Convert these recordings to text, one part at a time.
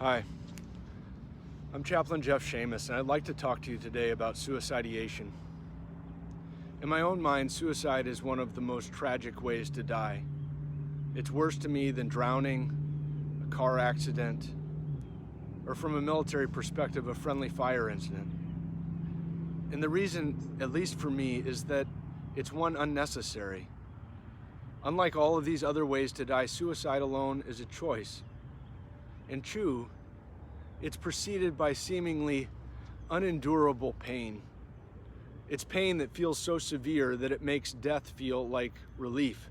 Hi, I'm Chaplain Jeff Seamus, and I'd like to talk to you today about suicideation. In my own mind, suicide is one of the most tragic ways to die. It's worse to me than drowning, a car accident, or from a military perspective, a friendly fire incident. And the reason, at least for me, is that it's one unnecessary. Unlike all of these other ways to die, suicide alone is a choice. And two, it's preceded by seemingly unendurable pain. It's pain that feels so severe that it makes death feel like relief.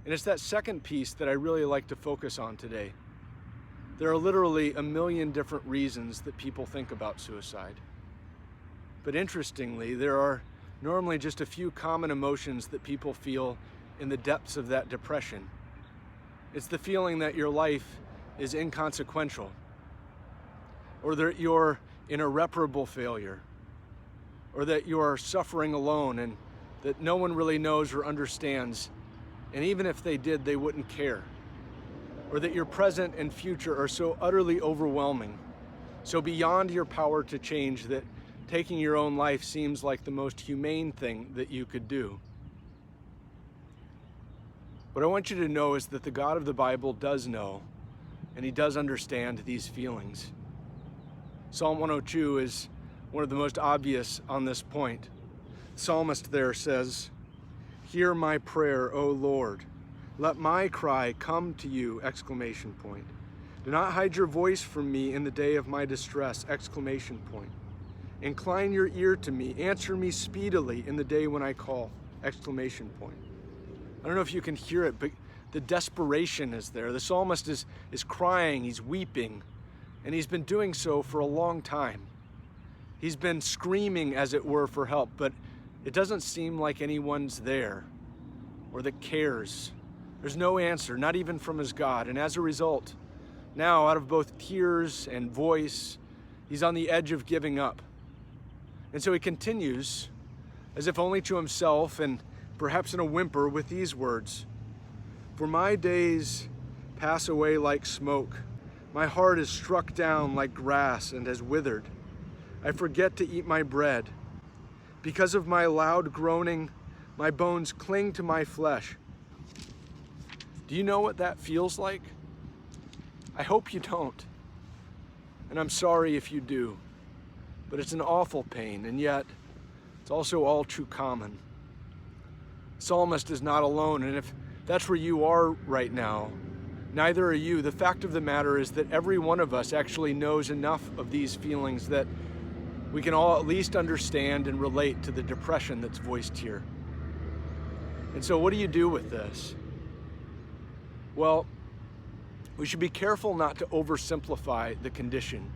And it's that second piece that I really like to focus on today. There are literally a million different reasons that people think about suicide. But interestingly, there are normally just a few common emotions that people feel in the depths of that depression. It's the feeling that your life is inconsequential, or that you're an irreparable failure, or that you're suffering alone and that no one really knows or understands, and even if they did, they wouldn't care, or that your present and future are so utterly overwhelming, so beyond your power to change, that taking your own life seems like the most humane thing that you could do. What I want you to know is that the God of the Bible does know, and he does understand these feelings. Psalm 102 is one of the most obvious on this point. The psalmist there says, "Hear my prayer, O Lord. Let my cry come to you!" Exclamation point. "Do not hide your voice from me in the day of my distress!" Exclamation point. "Incline your ear to me. Answer me speedily in the day when I call!" Exclamation point. I don't know if you can hear it, but the desperation is there. The psalmist is crying, he's weeping, and he's been doing so for a long time. He's been screaming, as it were, for help, but it doesn't seem like anyone's there or that cares. There's no answer, not even from his God. And as a result, now, out of both tears and voice, he's on the edge of giving up. And so he continues, as if only to himself and perhaps in a whimper, with these words, "For my days pass away like smoke. My heart is struck down like grass and has withered. I forget to eat my bread. Because of my loud groaning, my bones cling to my flesh." Do you know what that feels like? I hope you don't. And I'm sorry if you do. But it's an awful pain, and yet it's also all too common. The psalmist is not alone, and if that's where you are right now, neither are you. The fact of the matter is that every one of us actually knows enough of these feelings that we can all at least understand and relate to the depression that's voiced here. And so what do you do with this? Well, we should be careful not to oversimplify the condition.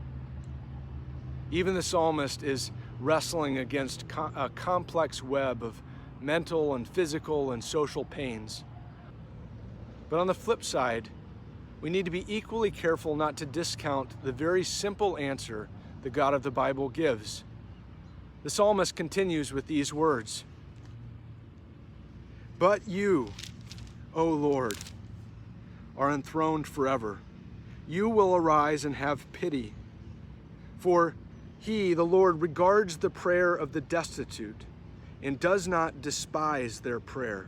Even the psalmist is wrestling against a complex web of mental and physical and social pains. But on the flip side, we need to be equally careful not to discount the very simple answer the God of the Bible gives. The psalmist continues with these words, "But you, O Lord, are enthroned forever. You will arise and have pity. For he, the Lord, regards the prayer of the destitute and does not despise their prayer.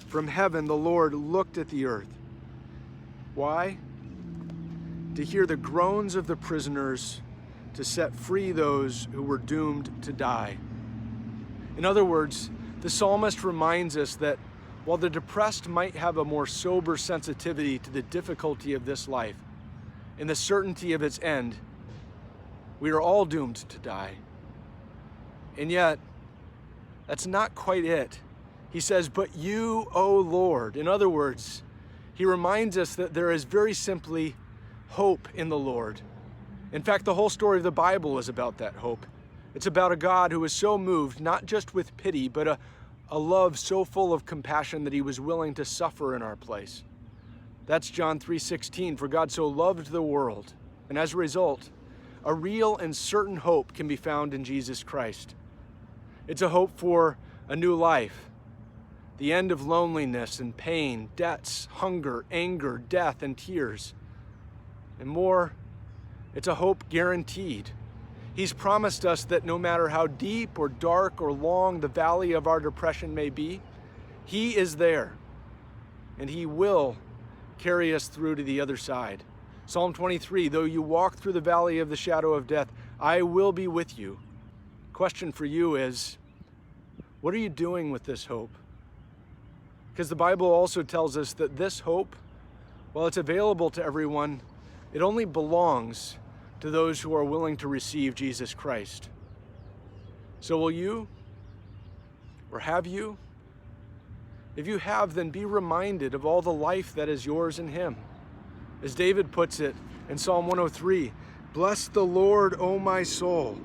From heaven the Lord looked at the earth." Why? "To hear the groans of the prisoners, to set free those who were doomed to die." In other words, the psalmist reminds us that while the depressed might have a more sober sensitivity to the difficulty of this life and the certainty of its end, we are all doomed to die. And yet, that's not quite it. He says, "But you, O Lord." In other words, he reminds us that there is very simply hope in the Lord. In fact, the whole story of the Bible is about that hope. It's about a God who is so moved, not just with pity, but a love so full of compassion that he was willing to suffer in our place. That's John 3:16, "For God so loved the world." And as a result, a real and certain hope can be found in Jesus Christ. It's a hope for a new life, the end of loneliness and pain, debts, hunger, anger, death, and tears. And more, it's a hope guaranteed. He's promised us that no matter how deep or dark or long the valley of our depression may be, He is there, and He will carry us through to the other side. Psalm 23, though you walk through the valley of the shadow of death, I will be with you. Question for you is, what are you doing with this hope? Because the Bible also tells us that this hope, while it's available to everyone, it only belongs to those who are willing to receive Jesus Christ. So will you? Or have you? If you have, then be reminded of all the life that is yours in Him. As David puts it in Psalm 103, bless the Lord, O my soul,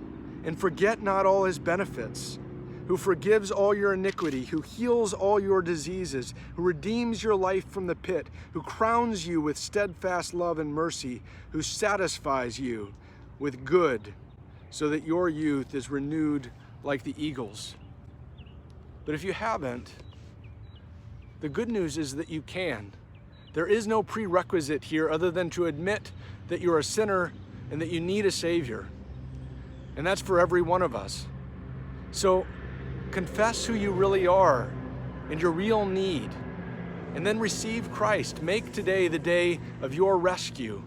and forget not all His benefits, who forgives all your iniquity, who heals all your diseases, who redeems your life from the pit, who crowns you with steadfast love and mercy, who satisfies you with good, so that your youth is renewed like the eagles. But if you haven't, the good news is that you can. There is no prerequisite here other than to admit that you're a sinner and that you need a Savior. And that's for every one of us. So confess who you really are and your real need, and then receive Christ. Make today the day of your rescue.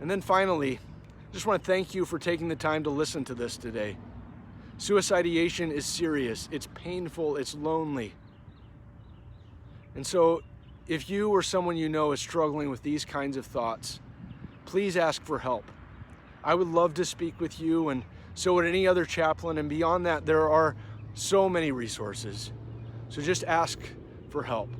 And then finally, I just want to thank you for taking the time to listen to this today. Suicideation is serious, it's painful, it's lonely. And so if you or someone you know is struggling with these kinds of thoughts, please ask for help. I would love to speak with you, and so would any other chaplain, and beyond that, there are so many resources. So just ask for help.